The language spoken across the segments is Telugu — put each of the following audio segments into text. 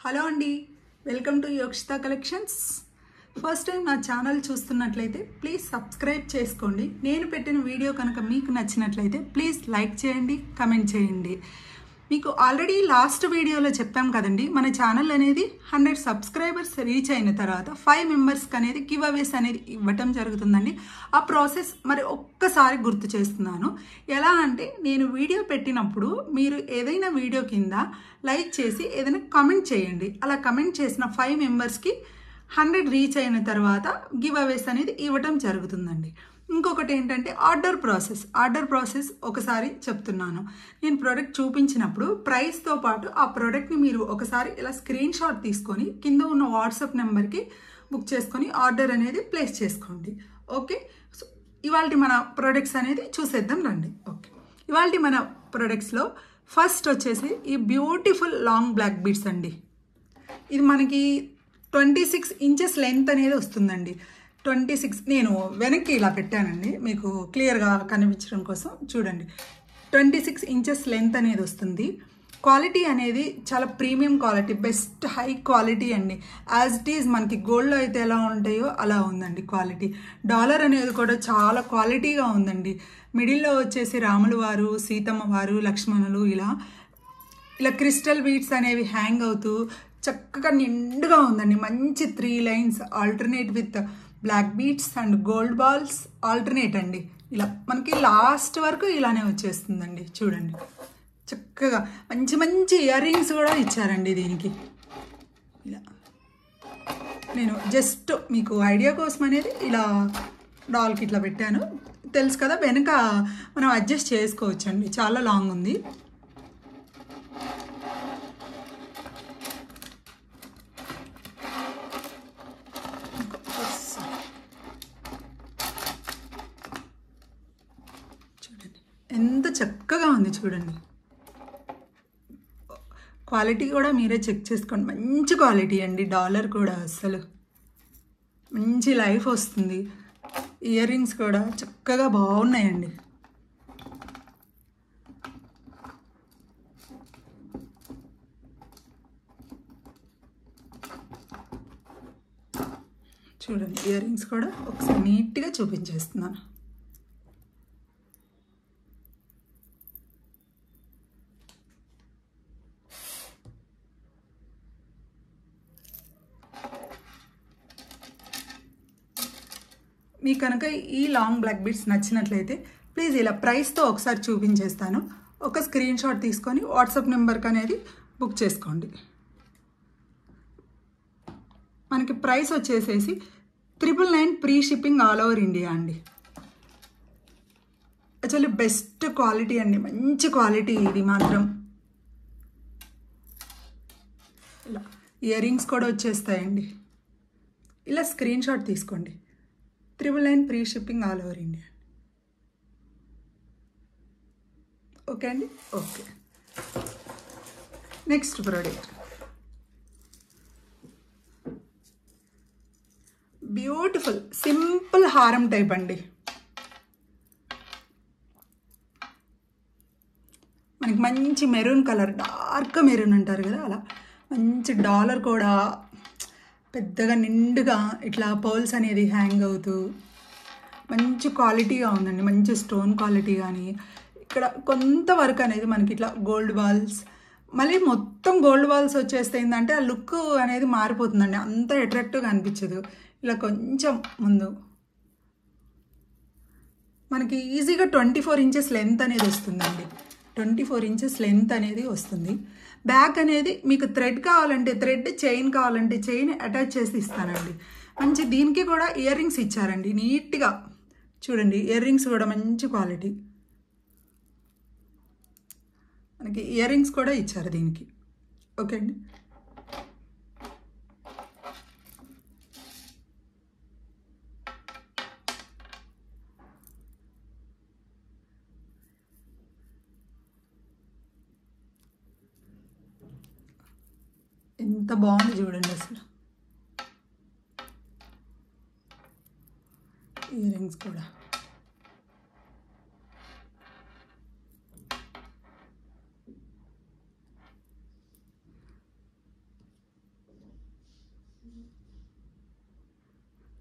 హలో అండి, welcome to Yokshita collections. First time నా ఛానల్ చూస్తున్నట్లయితే ప్లీజ్ సబ్స్క్రైబ్ చేసుకోండి. నేను పెట్టిన వీడియో కనుక మీకు నచ్చినట్లయితే ప్లీజ్ లైక్ చేయండి, కమెంట్ చేయండి. మీకు ఆల్రెడీ లాస్ట్ వీడియోలో చెప్పాం కదండి, మన ఛానల్ అనేది 100 సబ్స్క్రైబర్స్ రీచ్ అయిన తర్వాత 5 మెంబర్స్కి అనేది గివ్ అవేస్ అనేది ఇవ్వటం జరుగుతుందండి. ఆ ప్రాసెస్ మరి ఒక్కసారి గుర్తు చేస్తున్నాను. ఎలా అంటే, నేను వీడియో పెట్టినప్పుడు మీరు ఏదైనా వీడియో కింద లైక్ చేసి ఏదైనా కమెంట్ చేయండి. అలా కమెంట్ చేసిన 5 మెంబర్స్కి 100 రీచ్ అయిన తర్వాత గివ్ అవేస్ అనేది ఇవ్వటం జరుగుతుందండి. ఇంకొకటి ఏంటంటే ఆర్డర్ ప్రాసెస్ ఒకసారి చెప్తున్నాను. నేను ప్రోడక్ట్ చూపించినప్పుడు ప్రైస్తో పాటు ఆ ప్రోడక్ట్ని మీరు ఒకసారి ఇలా స్క్రీన్ షాట్ తీసుకొని కింద ఉన్న వాట్సాప్ నెంబర్కి బుక్ చేసుకొని ఆర్డర్ అనేది ప్లేస్ చేసుకోండి. ఓకే, సో ఇవాళ మన ప్రోడక్ట్స్ అనేది చూసేద్దాం రండి. ఓకే, ఇవాళ మన ప్రోడక్ట్స్లో ఫస్ట్ వచ్చేసి ఈ బ్యూటిఫుల్ లాంగ్ బ్లాక్ బీడ్స్ అండి. ఇది మనకి 26 ఇంచెస్ లెంత్ అనేది వస్తుందండి. 26 నేను వెనక్కి ఇలా పెట్టానండి మీకు క్లియర్గా కనిపించడం కోసం. చూడండి, 26 ఇంచెస్ లెంత్ అనేది వస్తుంది. క్వాలిటీ అనేది చాలా premium quality, best high quality అండి. యాజ్ ఇట్ ఈజ్ మనకి గోల్డ్లో అయితే ఎలా ఉంటాయో అలా ఉందండి క్వాలిటీ. డాలర్ అనేది కూడా చాలా క్వాలిటీగా ఉందండి. మిడిల్లో వచ్చేసి రాముల వారు, సీతమ్మ వారు, లక్ష్మణులు ఇలా క్రిస్టల్ బీడ్స్ అనేవి హ్యాంగ్ అవుతూ చక్కగా నిండుగా ఉందండి. మంచి 3 lines alternate with black beads and gold balls alternate అండి. ఇలా మనకి లాస్ట్ వరకు ఇలానే వచ్చేస్తుందండి. చూడండి, చక్కగా మంచి ఇయర్ రింగ్స్ కూడా ఇచ్చారండి దీనికి. ఇలా నేను జస్ట్ మీకు ఐడియా కోసం అనేది ఇలా డాల్కి ఇట్లా పెట్టాను. తెలుసు కదా, వెనక మనం అడ్జస్ట్ చేసుకోవచ్చండి. చాలా లాంగ్ ఉంది. ఎంత చక్కగా ఉంది చూడండి. క్వాలిటీ కూడా మీరే చెక్ చేసుకోండి. మంచి క్వాలిటీ అండి. డాలర్ కూడా అసలు మంచి లైఫ్ వస్తుంది. ఇయర్ రింగ్స్ కూడా చక్కగా బాగున్నాయండి. చూడండి, ఇయర్ రింగ్స్ కూడా ఒకసారి నీట్గా చూపించేస్తున్నాను. మీకు కనుక ఈ లాంగ్ బ్లాక్ బీడ్స్ నచ్చినట్లయితే ప్లీజ్ ఇలా ప్రైస్తో ఒకసారి చూపించేస్తాను. ఒక స్క్రీన్ షాట్ తీసుకొని వాట్సాప్ నెంబర్కి అనేది బుక్ చేసుకోండి. మనకి ప్రైస్ వచ్చేసేసి 999 free shipping all over India అండి. యాక్చువల్లీ బెస్ట్ క్వాలిటీ అండి, మంచి క్వాలిటీ ఇది మాత్రం. ఇలా ఇయర్ రింగ్స్ కూడా వచ్చేస్తాయండి. ఇలా స్క్రీన్ షాట్ తీసుకోండి. 999 free shipping all over India. Okay అండి. Okay, next product beautiful simple హారం టైప్ అండి. మనకి మంచి మెరూన్ కలర్, డార్క్ మెరూన్ అంటారు కదా, అలా మంచి డాలర్ కూడా పెద్దగా నిండుగా ఇట్లా పర్ల్స్ అనేది హ్యాంగ్ అవుతూ మంచి క్వాలిటీగా ఉందండి. మంచి స్టోన్ క్వాలిటీ కానీ ఇక్కడ కొంతవరకు అనేది మనకి ఇట్లా గోల్డ్ బాల్స్, మళ్ళీ మొత్తం గోల్డ్ బాల్స్ వచ్చేస్తే ఏంటంటే ఆ లుక్ అనేది మారిపోతుందండి. అంత అట్రాక్టివ్గా అనిపించదు. ఇలా కొంచెం ముందు మనకి ఈజీగా 24 ఇంచెస్ లెంత్ అనేది వస్తుందండి. 24 ఇంచెస్ లెంత్ అనేది వస్తుంది. బ్యాక్ అనేది మీకు థ్రెడ్ కావాలంటే థ్రెడ్, చైన్ కావాలంటే చైన్ అటాచ్ చేసి ఇస్తానండి. మంచి దీనికి కూడా ఇయర్ రింగ్స్ ఇచ్చారండి నీట్గా. చూడండి, ఇయర్ రింగ్స్ కూడా మంచి క్వాలిటీ. మనకి ఇయర్ రింగ్స్ కూడా ఇచ్చారు దీనికి. ఓకే అండి. ఎంత బాగుంది చూడండి అసలు. ఇయర్ రింగ్స్ కూడా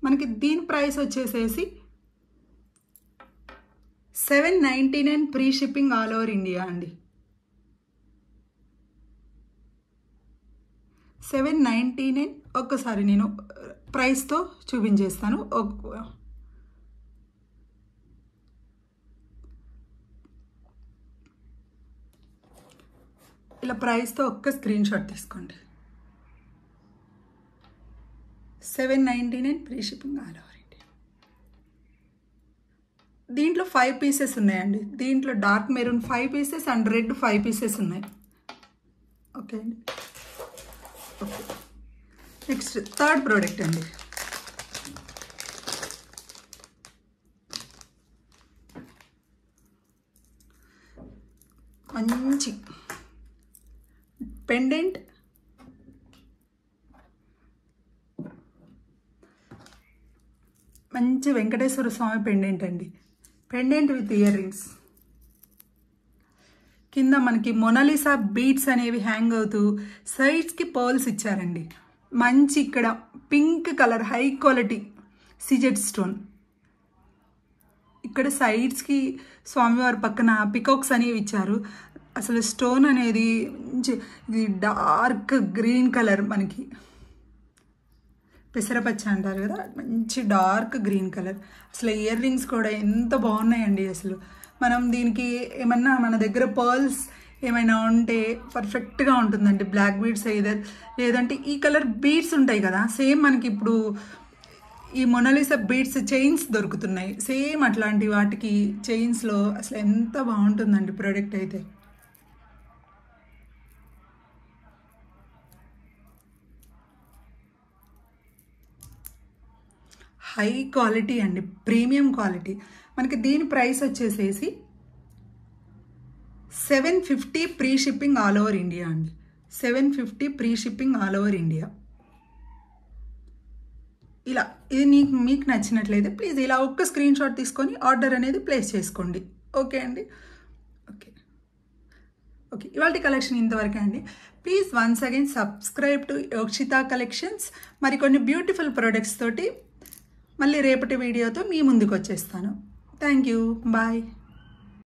మనకి దీని ప్రైస్ వచ్చేసేసి 799 free shipping all over India అండి. 799. ఒక్కసారి నేను ప్రైస్తో చూపించేస్తాను. ఇలా ప్రైస్తో ఒక్క స్క్రీన్ షాట్ తీసుకోండి. 799 free shipping all over India. దీంట్లో 5 పీసెస్ ఉన్నాయండి. దీంట్లో dark maroon 5 pieces and red 5 pieces ఉన్నాయి. ఓకే అండి. ఓకే, నెక్స్ట్ థర్డ్ ప్రోడక్ట్ అండి. మంచి పెండెంట్, మంచి వెంకటేశ్వర స్వామి పెండెంట్ అండి. Pendant with ear rings. కింద మనకి మొనాలిసా బీడ్స్ అనేవి హ్యాంగ్ అవుతూ సైడ్స్కి పర్ల్స్ ఇచ్చారండి. మంచి ఇక్కడ pink colour high quality CZ stone. ఇక్కడ సైడ్స్కి స్వామివారి పక్కన పికాక్స్ అనేవి ఇచ్చారు. అసలు స్టోన్ అనేది మంచి ఇది డార్క్ గ్రీన్ కలర్, మనకి పెసరపచ్చ అంటారు కదా, మంచి డార్క్ గ్రీన్ కలర్. అసలు ఇయర్ రింగ్స్ కూడా ఎంత బాగున్నాయండి. అసలు మనం దీనికి ఏమన్నా మన దగ్గర పర్ల్స్ ఏమైనా ఉంటే పర్ఫెక్ట్గా ఉంటుందండి. బ్లాక్ బీడ్స్ ఐదర్, లేదంటే ఈ కలర్ బీడ్స్ ఉంటాయి కదా, సేమ్ మనకి ఇప్పుడు ఈ మొనాలిసా బీడ్స్ చైన్స్ దొరుకుతున్నాయి. సేమ్ అట్లాంటి వాటికి చైన్స్లో అసలు ఎంత బాగుంటుందండి ప్రోడక్ట్ అయితే. హై క్వాలిటీ అండి, ప్రీమియం క్వాలిటీ. మనకి దీని ప్రైస్ వచ్చేసేసి 750 free shipping all over India అండి. 750 free shipping all over India. ఇలా ఇది మీకు నచ్చినట్లయితే ప్లీజ్ ఇలా ఒక్క స్క్రీన్ షాట్ తీసుకొని ఆర్డర్ అనేది ప్లేస్ చేసుకోండి. ఓకే అండి. ఓకే ఓకే, ఇవాళ కలెక్షన్ ఇంతవరకే అండి. Please once again subscribe to Yokshita collections. మరికొన్ని బ్యూటిఫుల్ ప్రొడక్ట్స్ తోటి మళ్ళీ రేపటి వీడియోతో మీ ముందుకు వచ్చేస్తాను. Thank you, bye.